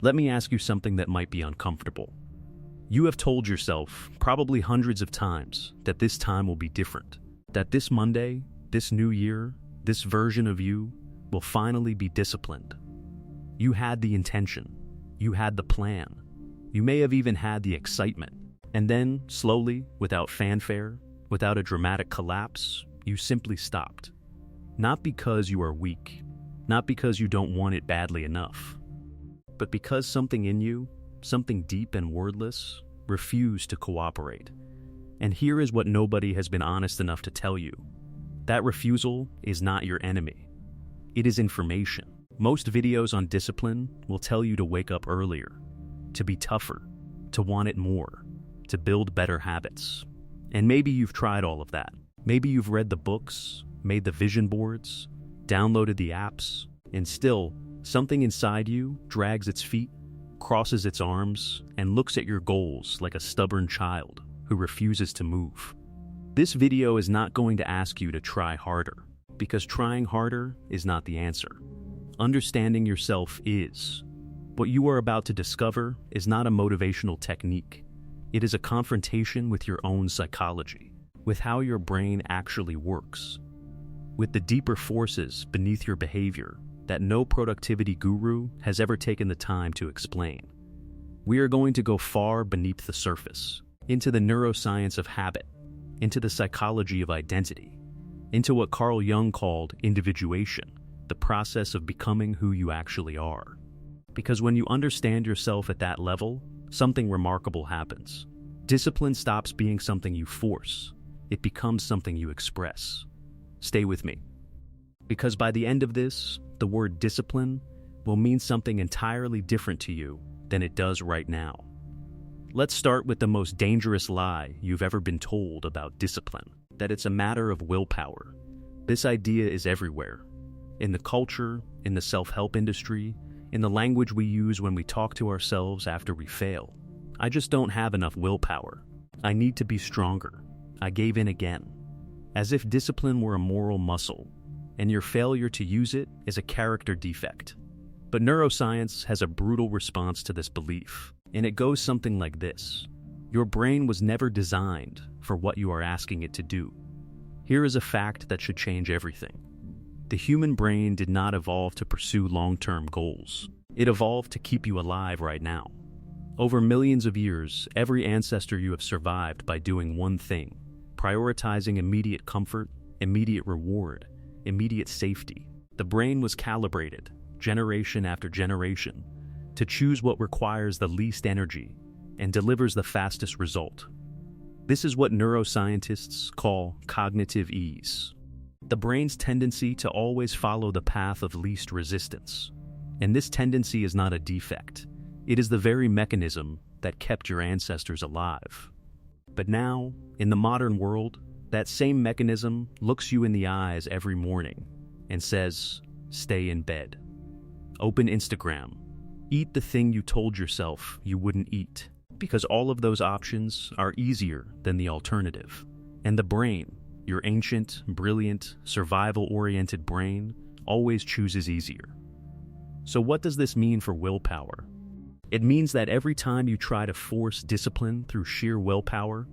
Let me ask you something that might be uncomfortable. You have told yourself, probably hundreds of times, that this time will be different. That this Monday, this new year, this version of you will finally be disciplined. You had the intention. You had the plan. You may have even had the excitement. And then, slowly, without fanfare, without a dramatic collapse, you simply stopped. Not because you are weak, not because you don't want it badly enough, but because something in you, something deep and wordless, refused to cooperate. And here is what nobody has been honest enough to tell you. That refusal is not your enemy. It is information. Most videos on discipline will tell you to wake up earlier, to be tougher, to want it more, to build better habits. And maybe you've tried all of that. Maybe you've read the books, made the vision boards, downloaded the apps, and still, something inside you drags its feet, crosses its arms, and looks at your goals like a stubborn child who refuses to move. This video is not going to ask you to try harder, because trying harder is not the answer. Understanding yourself is. What you are about to discover is not a motivational technique. It is a confrontation with your own psychology, with how your brain actually works, with the deeper forces beneath your behavior that no productivity guru has ever taken the time to explain. We are going to go far beneath the surface, into the neuroscience of habit, into the psychology of identity, into what Carl Jung called individuation, the process of becoming who you actually are. Because when you understand yourself at that level, something remarkable happens. Discipline stops being something you force. It becomes something you express. Stay with me. Because by the end of this, the word discipline will mean something entirely different to you than it does right now. Let's start with the most dangerous lie you've ever been told about discipline, that it's a matter of willpower. This idea is everywhere. In the culture, in the self-help industry, in the language we use when we talk to ourselves after we fail. I just don't have enough willpower. I need to be stronger. I gave in again. As if discipline were a moral muscle, and your failure to use it is a character defect. But neuroscience has a brutal response to this belief, and it goes something like this. Your brain was never designed for what you are asking it to do. Here is a fact that should change everything. The human brain did not evolve to pursue long-term goals. It evolved to keep you alive right now. Over millions of years, every ancestor you have survived by doing one thing, prioritizing immediate comfort, immediate reward, immediate safety. The brain was calibrated, generation after generation, to choose what requires the least energy and delivers the fastest result. This is what neuroscientists call cognitive ease. The brain's tendency to always follow the path of least resistance. And this tendency is not a defect. It is the very mechanism that kept your ancestors alive. But now, in the modern world, that same mechanism looks you in the eyes every morning and says, stay in bed. Open Instagram. Eat the thing you told yourself you wouldn't eat, because all of those options are easier than the alternative. And the brain, your ancient, brilliant, survival-oriented brain, always chooses easier. So what does this mean for willpower? It means that every time you try to force discipline through sheer willpower,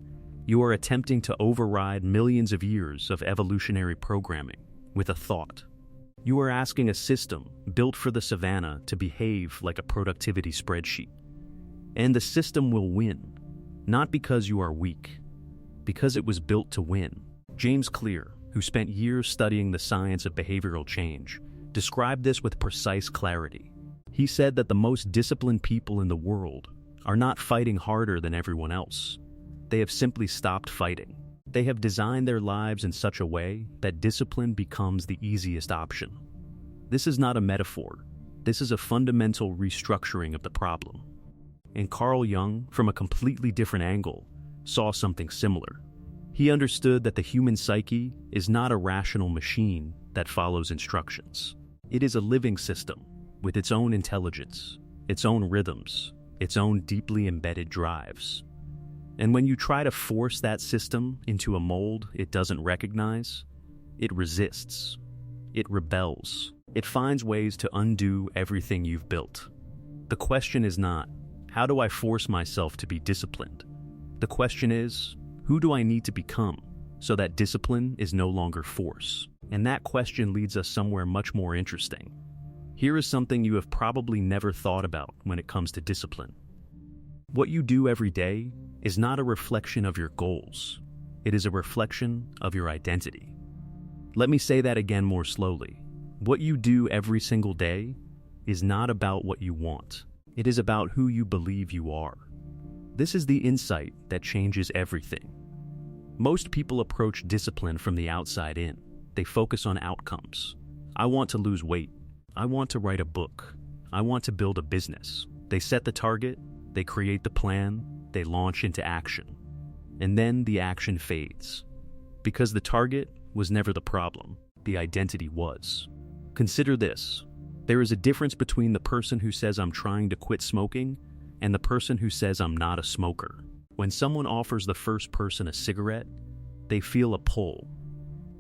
you are attempting to override millions of years of evolutionary programming with a thought. You are asking a system built for the savannah to behave like a productivity spreadsheet. And the system will win, not because you are weak, because it was built to win. James Clear, who spent years studying the science of behavioral change, described this with precise clarity. He said that the most disciplined people in the world are not fighting harder than everyone else. They have simply stopped fighting. They have designed their lives in such a way that discipline becomes the easiest option. This is not a metaphor. This is a fundamental restructuring of the problem. And Carl Jung, from a completely different angle, saw something similar. He understood that the human psyche is not a rational machine that follows instructions. It is a living system with its own intelligence, its own rhythms, its own deeply embedded drives. And when you try to force that system into a mold it doesn't recognize, it resists, it rebels, it finds ways to undo everything you've built. The question is not, how do I force myself to be disciplined? The question is, who do I need to become so that discipline is no longer force? And that question leads us somewhere much more interesting. Here is something you have probably never thought about when it comes to discipline. What you do every day is not a reflection of your goals. It is a reflection of your identity. Let me say that again more slowly. What you do every single day is not about what you want. It is about who you believe you are. This is the insight that changes everything. Most people approach discipline from the outside in. They focus on outcomes. I want to lose weight. I want to write a book. I want to build a business. They set the target, they create the plan, they launch into action. And then the action fades. Because the target was never the problem, the identity was. Consider this. There is a difference between the person who says I'm trying to quit smoking and the person who says I'm not a smoker. When someone offers the first person a cigarette, they feel a pull.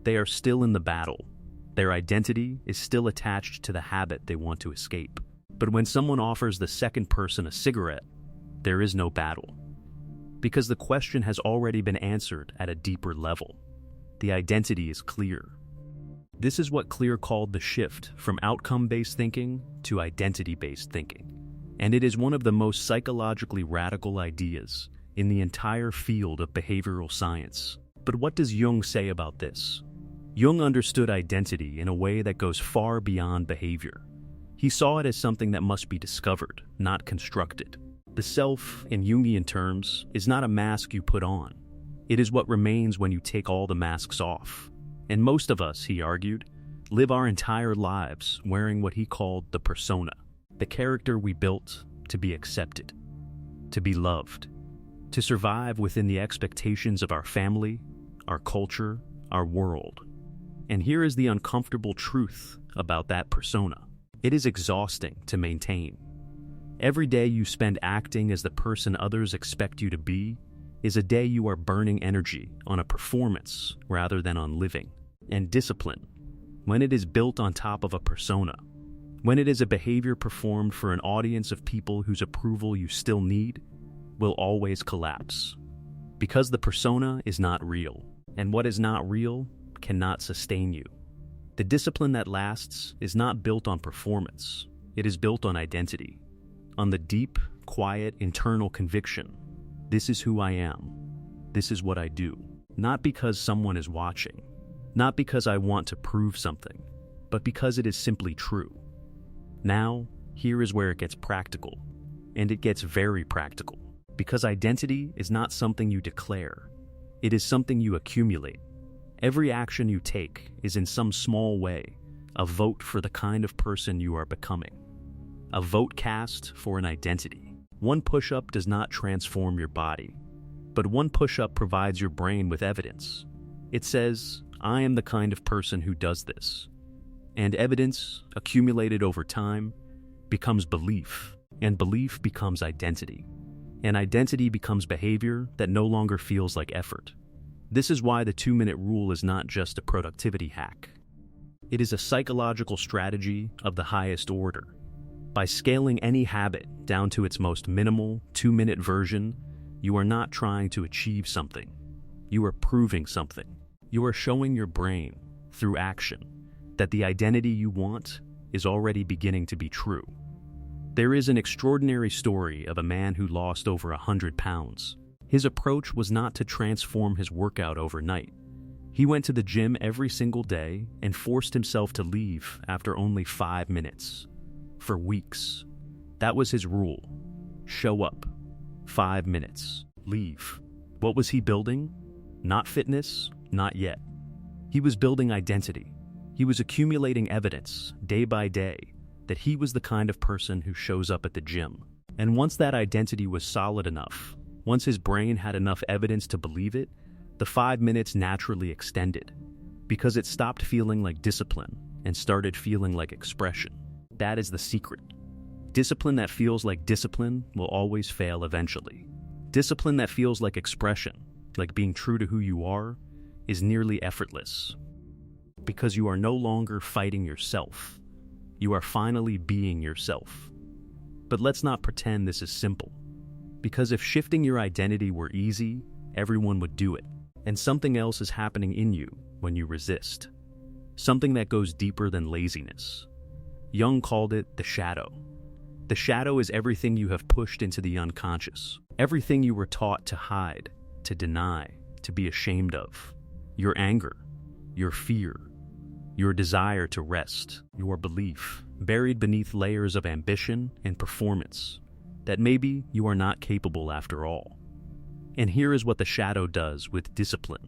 They are still in the battle. Their identity is still attached to the habit they want to escape. But when someone offers the second person a cigarette, there is no battle. Because the question has already been answered at a deeper level. The identity is clear. This is what Clear called the shift from outcome-based thinking to identity-based thinking. And it is one of the most psychologically radical ideas in the entire field of behavioral science. But what does Jung say about this? Jung understood identity in a way that goes far beyond behavior. He saw it as something that must be discovered, not constructed. The self, in Jungian terms, is not a mask you put on. It is what remains when you take all the masks off. And most of us, he argued, live our entire lives wearing what he called the persona, the character we built to be accepted, to be loved, to survive within the expectations of our family, our culture, our world. And here is the uncomfortable truth about that persona. It is exhausting to maintain. Every day you spend acting as the person others expect you to be is a day you are burning energy on a performance rather than on living. And discipline, when it is built on top of a persona, when it is a behavior performed for an audience of people whose approval you still need, will always collapse. Because the persona is not real, and what is not real cannot sustain you. The discipline that lasts is not built on performance. It is built on identity, on the deep, quiet, internal conviction. This is who I am. This is what I do. Not because someone is watching. Not because I want to prove something, but because it is simply true. Now, here is where it gets practical. And it gets very practical. Because identity is not something you declare. It is something you accumulate. Every action you take is in some small way a vote for the kind of person you are becoming. A vote cast for an identity. One push-up does not transform your body, but one push-up provides your brain with evidence. It says, I am the kind of person who does this. And evidence, accumulated over time, becomes belief, and belief becomes identity. And identity becomes behavior that no longer feels like effort. This is why the 2-minute rule is not just a productivity hack. It is a psychological strategy of the highest order. By scaling any habit down to its most minimal 2-minute version, you are not trying to achieve something. You are proving something. You are showing your brain, through action, that the identity you want is already beginning to be true. There is an extraordinary story of a man who lost over 100 pounds. His approach was not to transform his workout overnight. He went to the gym every single day and forced himself to leave after only 5 minutes. For weeks. That was his rule. Show up. 5 minutes. Leave. What was he building? Not fitness, not yet. He was building identity. He was accumulating evidence, day by day, that he was the kind of person who shows up at the gym. And once that identity was solid enough, once his brain had enough evidence to believe it, the 5 minutes naturally extended, because it stopped feeling like discipline and started feeling like expression. That is the secret. Discipline that feels like discipline will always fail eventually. Discipline that feels like expression, like being true to who you are, is nearly effortless. Because you are no longer fighting yourself. You are finally being yourself. But let's not pretend this is simple. Because if shifting your identity were easy, everyone would do it. And something else is happening in you when you resist. Something that goes deeper than laziness. Jung called it the shadow. The shadow is everything you have pushed into the unconscious. Everything you were taught to hide, to deny, to be ashamed of. Your anger, your fear, your desire to rest, your belief, buried beneath layers of ambition and performance, that maybe you are not capable after all. And here is what the shadow does with discipline.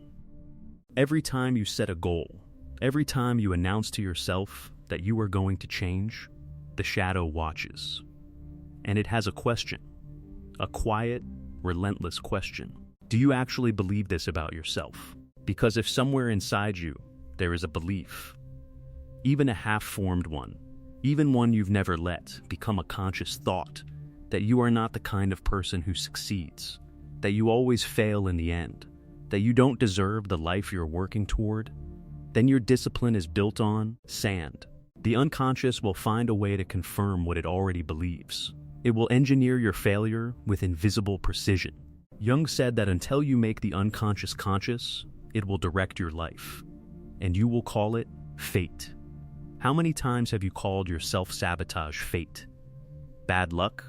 Every time you set a goal, every time you announce to yourself that you are going to change, the shadow watches. And it has a question, a quiet, relentless question. Do you actually believe this about yourself? Because if somewhere inside you there is a belief, even a half-formed one, even one you've never let become a conscious thought, that you are not the kind of person who succeeds, that you always fail in the end, that you don't deserve the life you're working toward, then your discipline is built on sand. The unconscious will find a way to confirm what it already believes. It will engineer your failure with invisible precision. Jung said that until you make the unconscious conscious, it will direct your life, and you will call it fate. How many times have you called your self-sabotage fate? Bad luck?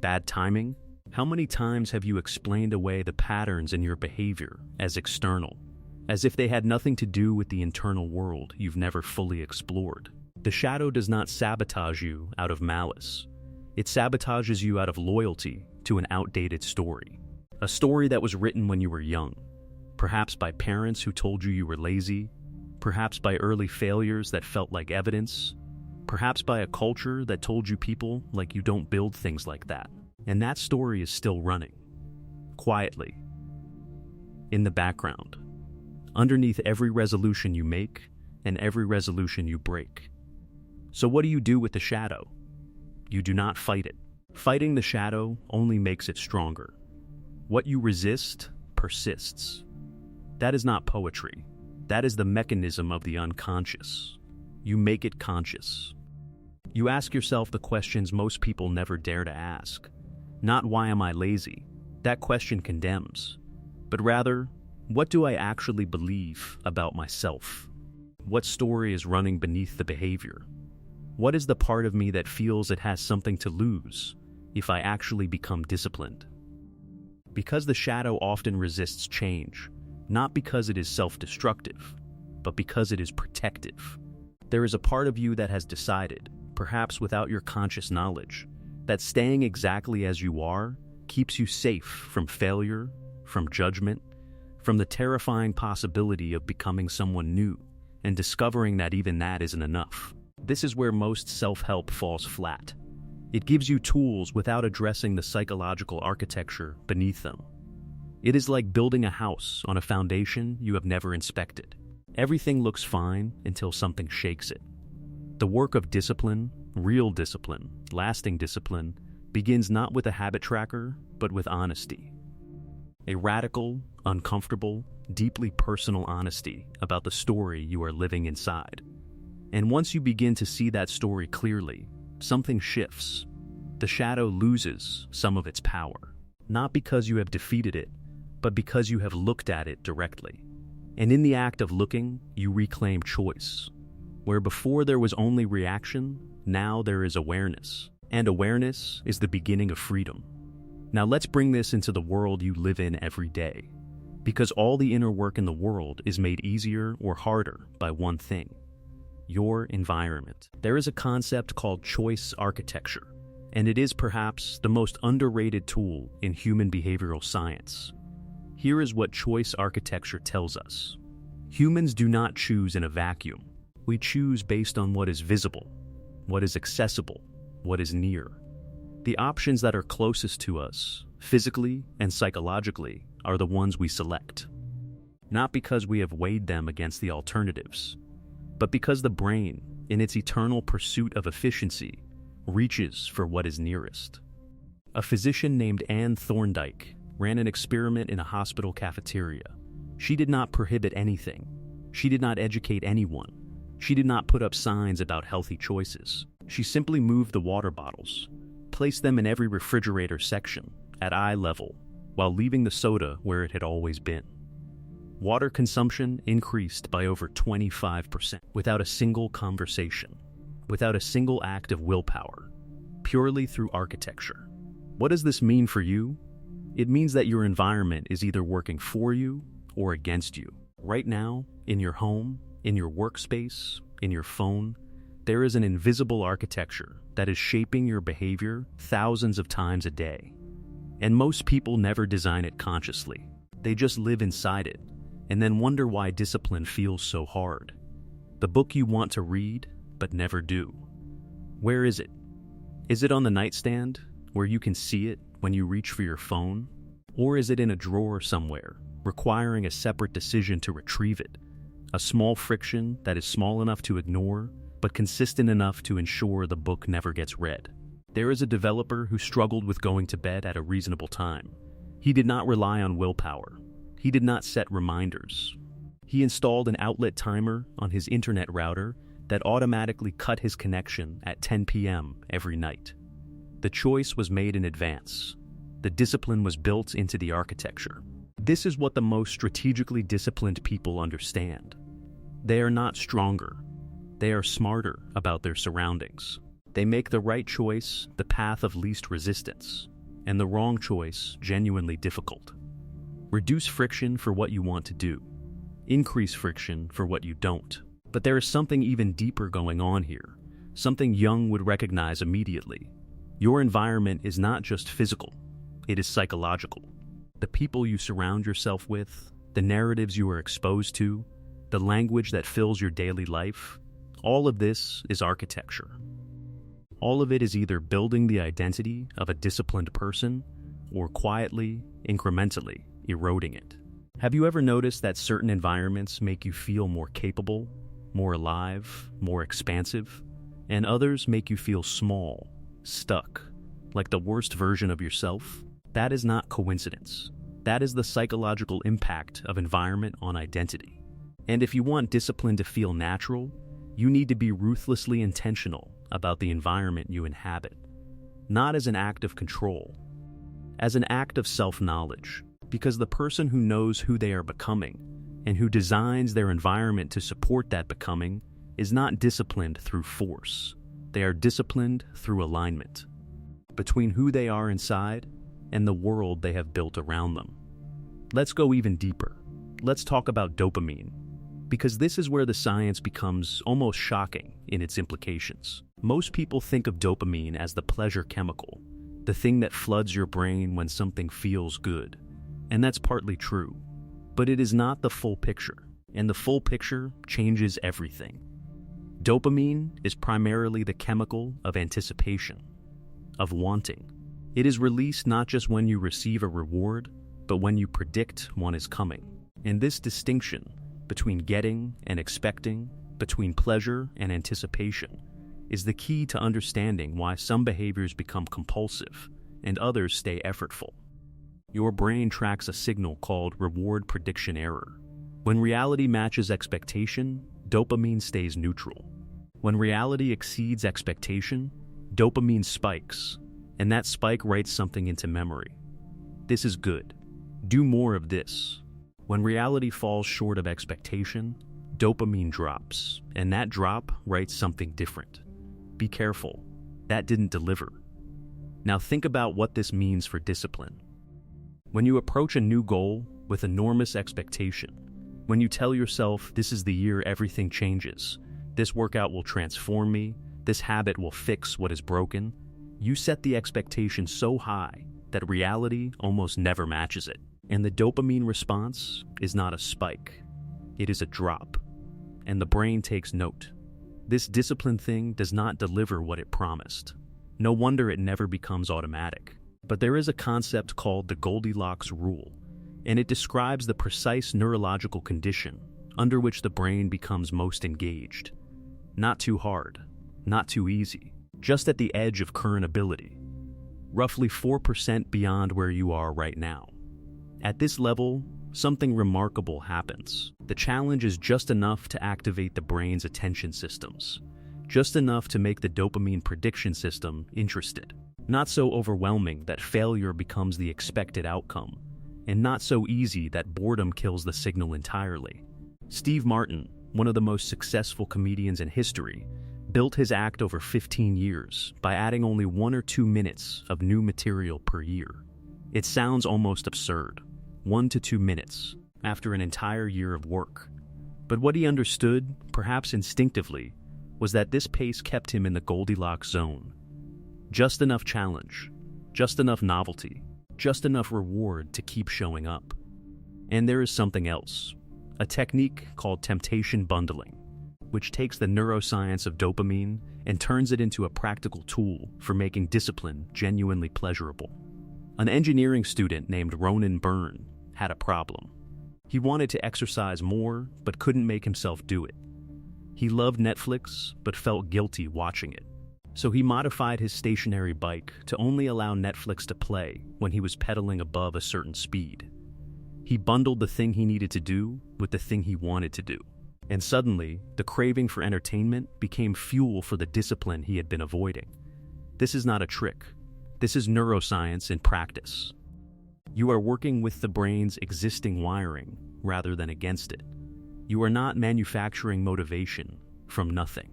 Bad timing? How many times have you explained away the patterns in your behavior as external, as if they had nothing to do with the internal world you've never fully explored? The shadow does not sabotage you out of malice. It sabotages you out of loyalty to an outdated story. A story that was written when you were young, perhaps by parents who told you were lazy, perhaps by early failures that felt like evidence, perhaps by a culture that told you people like you don't build things like that. And that story is still running, quietly, in the background, underneath every resolution you make and every resolution you break. So what do you do with the shadow? You do not fight it. Fighting the shadow only makes it stronger. What you resist persists. That is not poetry. That is the mechanism of the unconscious. You make it conscious. You ask yourself the questions most people never dare to ask. Not why am I lazy? That question condemns. But rather, what do I actually believe about myself? What story is running beneath the behavior? What is the part of me that feels it has something to lose if I actually become disciplined? Because the shadow often resists change, not because it is self-destructive, but because it is protective. There is a part of you that has decided, perhaps without your conscious knowledge, that staying exactly as you are keeps you safe from failure, from judgment, from the terrifying possibility of becoming someone new and discovering that even that isn't enough. This is where most self-help falls flat. It gives you tools without addressing the psychological architecture beneath them. It is like building a house on a foundation you have never inspected. Everything looks fine until something shakes it. The work of discipline, real discipline, lasting discipline, begins not with a habit tracker, but with honesty. A radical, uncomfortable, deeply personal honesty about the story you are living inside. And once you begin to see that story clearly, something shifts. The shadow loses some of its power, not because you have defeated it, but because you have looked at it directly. And in the act of looking, you reclaim choice. Where before there was only reaction, now there is awareness. And awareness is the beginning of freedom. Now let's bring this into the world you live in every day. Because all the inner work in the world is made easier or harder by one thing: your environment. There is a concept called choice architecture, and it is perhaps the most underrated tool in human behavioral science. Here is what choice architecture tells us. Humans do not choose in a vacuum. We choose based on what is visible, what is accessible, what is near. The options that are closest to us, physically and psychologically, are the ones we select. Not because we have weighed them against the alternatives, but because the brain, in its eternal pursuit of efficiency, reaches for what is nearest. A physician named Anne Thorndike ran an experiment in a hospital cafeteria. She did not prohibit anything. She did not educate anyone. She did not put up signs about healthy choices. She simply moved the water bottles, Place them in every refrigerator section, at eye level, while leaving the soda where it had always been. Water consumption increased by over 25% without a single conversation, without a single act of willpower, purely through architecture. What does this mean for you? It means that your environment is either working for you or against you. Right now, in your home, in your workspace, in your phone, there is an invisible architecture that is shaping your behavior thousands of times a day. And most people never design it consciously. They just live inside it, and then wonder why discipline feels so hard. The book you want to read, but never do. Where is it? Is it on the nightstand, where you can see it when you reach for your phone? Or is it in a drawer somewhere, requiring a separate decision to retrieve it? A small friction that is small enough to ignore, but consistent enough to ensure the book never gets read. There is a developer who struggled with going to bed at a reasonable time. He did not rely on willpower. He did not set reminders. He installed an outlet timer on his internet router that automatically cut his connection at 10 p.m. every night. The choice was made in advance. The discipline was built into the architecture. This is what the most strategically disciplined people understand. They are not stronger. They are smarter about their surroundings. They make the right choice the path of least resistance, and the wrong choice genuinely difficult. Reduce friction for what you want to do. Increase friction for what you don't. But there is something even deeper going on here, something Jung would recognize immediately. Your environment is not just physical, it is psychological. The people you surround yourself with, the narratives you are exposed to, the language that fills your daily life, all of this is architecture. All of it is either building the identity of a disciplined person or quietly, incrementally eroding it. Have you ever noticed that certain environments make you feel more capable, more alive, more expansive, and others make you feel small, stuck, like the worst version of yourself? That is not coincidence. That is the psychological impact of environment on identity. And if you want discipline to feel natural, you need to be ruthlessly intentional about the environment you inhabit, not as an act of control, as an act of self-knowledge, because the person who knows who they are becoming and who designs their environment to support that becoming is not disciplined through force. They are disciplined through alignment between who they are inside and the world they have built around them. Let's go even deeper. Let's talk about dopamine, because this is where the science becomes almost shocking in its implications. Most people think of dopamine as the pleasure chemical, the thing that floods your brain when something feels good. And that's partly true. But it is not the full picture, and the full picture changes everything. Dopamine is primarily the chemical of anticipation, of wanting. It is released not just when you receive a reward, but when you predict one is coming. And this distinction between getting and expecting, between pleasure and anticipation, is the key to understanding why some behaviors become compulsive and others stay effortful. Your brain tracks a signal called reward prediction error. When reality matches expectation, dopamine stays neutral. When reality exceeds expectation, dopamine spikes, and that spike writes something into memory. This is good. Do more of this. When reality falls short of expectation, dopamine drops, and that drop writes something different. Be careful. That didn't deliver. Now think about what this means for discipline. When you approach a new goal with enormous expectation, when you tell yourself this is the year everything changes, this workout will transform me, this habit will fix what is broken, you set the expectation so high that reality almost never matches it. And the dopamine response is not a spike, it is a drop. And the brain takes note. This discipline thing does not deliver what it promised. No wonder it never becomes automatic. But there is a concept called the Goldilocks rule, and it describes the precise neurological condition under which the brain becomes most engaged. Not too hard, not too easy, just at the edge of current ability, roughly 4% beyond where you are right now. At this level, something remarkable happens. The challenge is just enough to activate the brain's attention systems, just enough to make the dopamine prediction system interested. Not so overwhelming that failure becomes the expected outcome, and not so easy that boredom kills the signal entirely. Steve Martin, one of the most successful comedians in history, built his act over 15 years by adding only 1 or 2 minutes of new material per year. It sounds almost absurd, 1 to 2 minutes, after an entire year of work. But what he understood, perhaps instinctively, was that this pace kept him in the Goldilocks zone. Just enough challenge, just enough novelty, just enough reward to keep showing up. And there is something else, a technique called temptation bundling, which takes the neuroscience of dopamine and turns it into a practical tool for making discipline genuinely pleasurable. An engineering student named Ronan Byrne had a problem. He wanted to exercise more, but couldn't make himself do it. He loved Netflix, but felt guilty watching it. So he modified his stationary bike to only allow Netflix to play when he was pedaling above a certain speed. He bundled the thing he needed to do with the thing he wanted to do. And suddenly, the craving for entertainment became fuel for the discipline he had been avoiding. This is not a trick. This is neuroscience in practice. You are working with the brain's existing wiring rather than against it. You are not manufacturing motivation from nothing.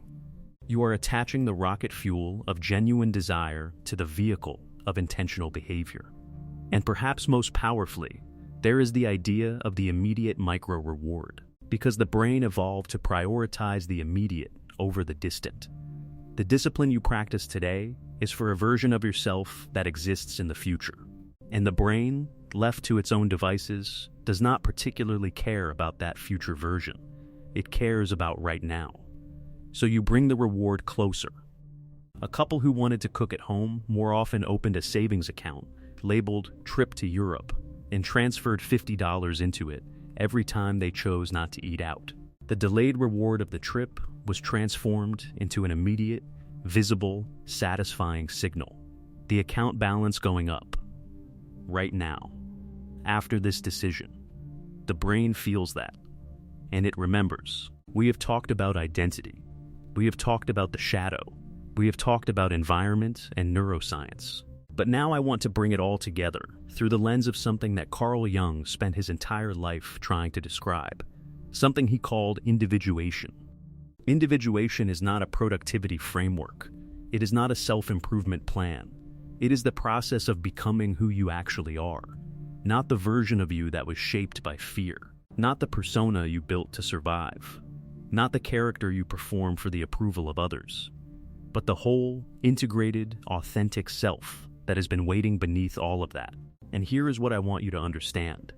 You are attaching the rocket fuel of genuine desire to the vehicle of intentional behavior. And perhaps most powerfully, there is the idea of the immediate micro-reward, because the brain evolved to prioritize the immediate over the distant. The discipline you practice today is for a version of yourself that exists in the future. And the brain, left to its own devices, does not particularly care about that future version. It cares about right now. So you bring the reward closer. A couple who wanted to cook at home more often opened a savings account labeled "Trip to Europe" and transferred $50 into it every time they chose not to eat out. The delayed reward of the trip was transformed into an immediate, visible, satisfying signal. The account balance going up. Right now. After this decision. The brain feels that. And it remembers. We have talked about identity. We have talked about the shadow. We have talked about environment and neuroscience. But now I want to bring it all together through the lens of something that Carl Jung spent his entire life trying to describe, something he called individuation. Individuation is not a productivity framework. It is not a self-improvement plan. It is the process of becoming who you actually are, not the version of you that was shaped by fear, not the persona you built to survive, not the character you perform for the approval of others, but the whole, integrated, authentic self that has been waiting beneath all of that. And here is what I want you to understand.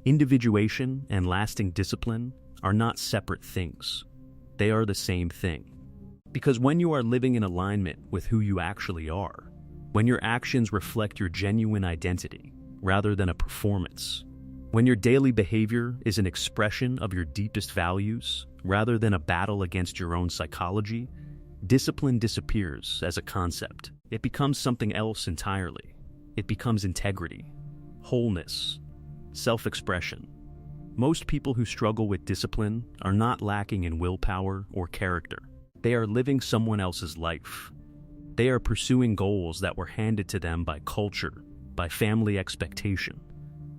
Individuation and lasting discipline are not separate things. They are the same thing. Because when you are living in alignment with who you actually are, when your actions reflect your genuine identity rather than a performance, when your daily behavior is an expression of your deepest values rather than a battle against your own psychology, discipline disappears as a concept. It becomes something else entirely. It becomes integrity, wholeness, self-expression. Most people who struggle with discipline are not lacking in willpower or character. They are living someone else's life. They are pursuing goals that were handed to them by culture, by family expectation,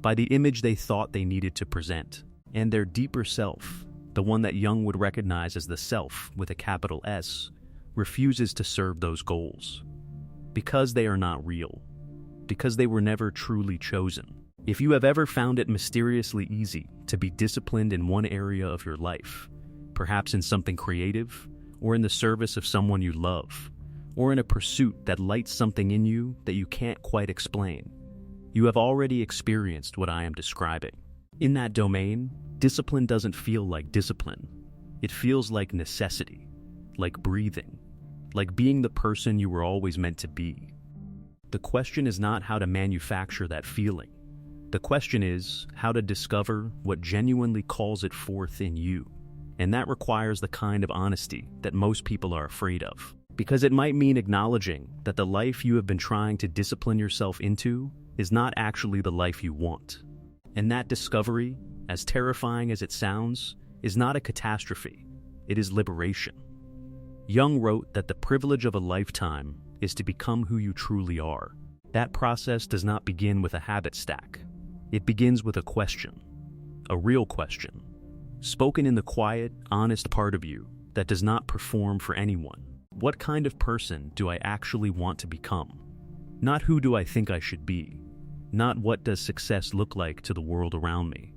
by the image they thought they needed to present. And their deeper self, the one that Jung would recognize as the self with a capital S, refuses to serve those goals. Because they are not real. Because they were never truly chosen. If you have ever found it mysteriously easy to be disciplined in one area of your life, perhaps in something creative, or in the service of someone you love, or in a pursuit that lights something in you that you can't quite explain, you have already experienced what I am describing. In that domain, discipline doesn't feel like discipline. It feels like necessity, like breathing, like being the person you were always meant to be. The question is not how to manufacture that feeling. The question is how to discover what genuinely calls it forth in you. And that requires the kind of honesty that most people are afraid of. Because it might mean acknowledging that the life you have been trying to discipline yourself into is not actually the life you want. And that discovery, as terrifying as it sounds, is not a catastrophe. It is liberation. Jung wrote that the privilege of a lifetime is to become who you truly are. That process does not begin with a habit stack. It begins with a question, a real question, spoken in the quiet, honest part of you that does not perform for anyone. What kind of person do I actually want to become? Not who do I think I should be, not what does success look like to the world around me,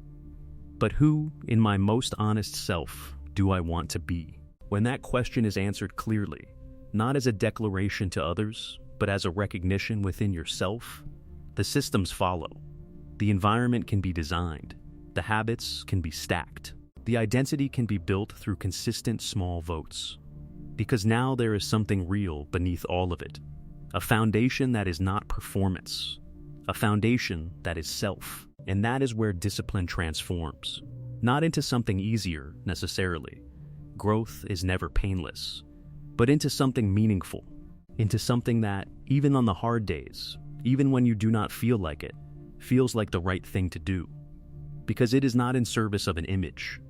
but who, in my most honest self, do I want to be? When that question is answered clearly, not as a declaration to others, but as a recognition within yourself, the systems follow. The environment can be designed, the habits can be stacked, the identity can be built through consistent small votes. Because now there is something real beneath all of it, a foundation that is not performance, a foundation that is self. And that is where discipline transforms, not into something easier necessarily. Growth is never painless, but into something meaningful, into something that, even on the hard days, even when you do not feel like it, feels like the right thing to do. Because it is not in service of an image,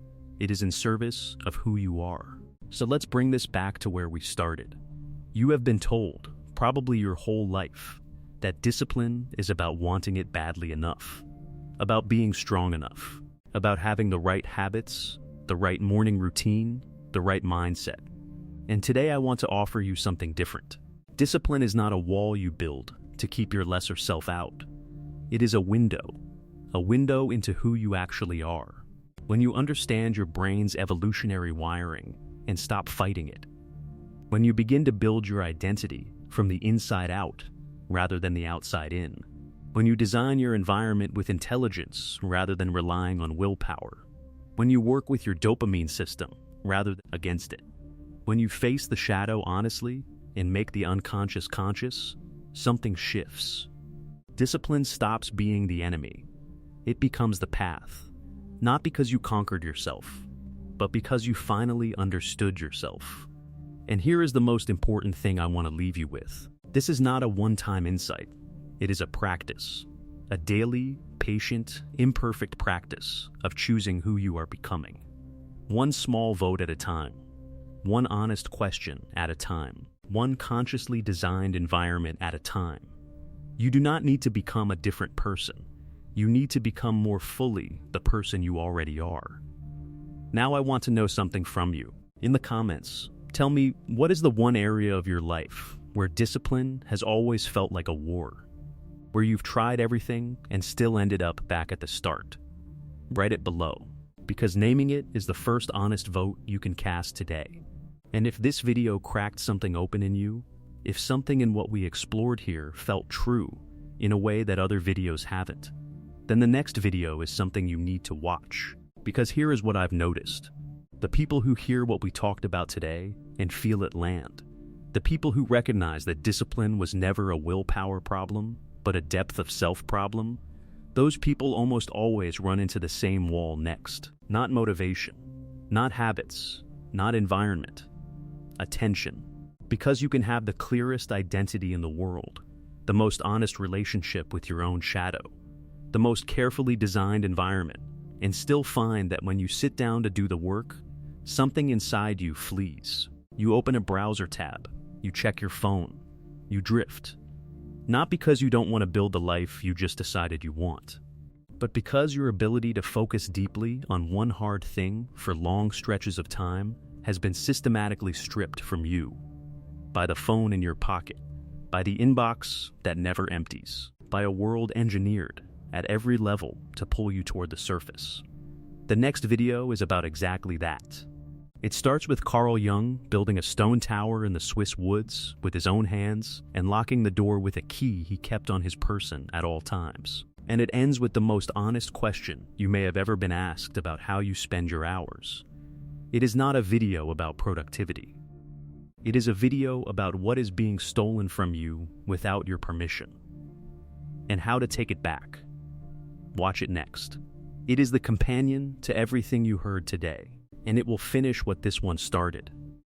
it is in service of who you are. So let's bring this back to where we started. You have been told, probably your whole life, that discipline is about wanting it badly enough, about being strong enough, about having the right habits, the right morning routine, the right mindset. And today I want to offer you something different. Discipline is not a wall you build to keep your lesser self out. It is a window into who you actually are. When you understand your brain's evolutionary wiring and stop fighting it. When you begin to build your identity from the inside out rather than the outside in. When you design your environment with intelligence rather than relying on willpower. When you work with your dopamine system rather than against it. When you face the shadow honestly and make the unconscious conscious, something shifts. Discipline stops being the enemy. It becomes the path. Not because you conquered yourself, but because you finally understood yourself. And here is the most important thing I want to leave you with. This is not a one-time insight. It is a practice, a daily, patient, imperfect practice of choosing who you are becoming. One small vote at a time, one honest question at a time, one consciously designed environment at a time. You do not need to become a different person. You need to become more fully the person you already are. Now I want to know something from you. In the comments, tell me, what is the one area of your life where discipline has always felt like a war? Where you've tried everything and still ended up back at the start? Write it below, because naming it is the first honest vote you can cast today. And if this video cracked something open in you, if something in what we explored here felt true in a way that other videos haven't, then the next video is something you need to watch. Because here is what I've noticed. The people who hear what we talked about today and feel it land, the people who recognize that discipline was never a willpower problem, but a depth of self problem, those people almost always run into the same wall next. Not motivation, not habits, not environment, attention. Because you can have the clearest identity in the world, the most honest relationship with your own shadow, the most carefully designed environment, and still find that when you sit down to do the work, something inside you flees. You open a browser tab, you check your phone, you drift. Not because you don't want to build the life you just decided you want, but because your ability to focus deeply on one hard thing for long stretches of time has been systematically stripped from you. By the phone in your pocket, by the inbox that never empties, by a world engineered at every level to pull you toward the surface. The next video is about exactly that. It starts with Carl Jung building a stone tower in the Swiss woods with his own hands and locking the door with a key he kept on his person at all times. And it ends with the most honest question you may have ever been asked about how you spend your hours. It is not a video about productivity. It is a video about what is being stolen from you without your permission, and how to take it back. Watch it next. It is the companion to everything you heard today, and it will finish what this one started.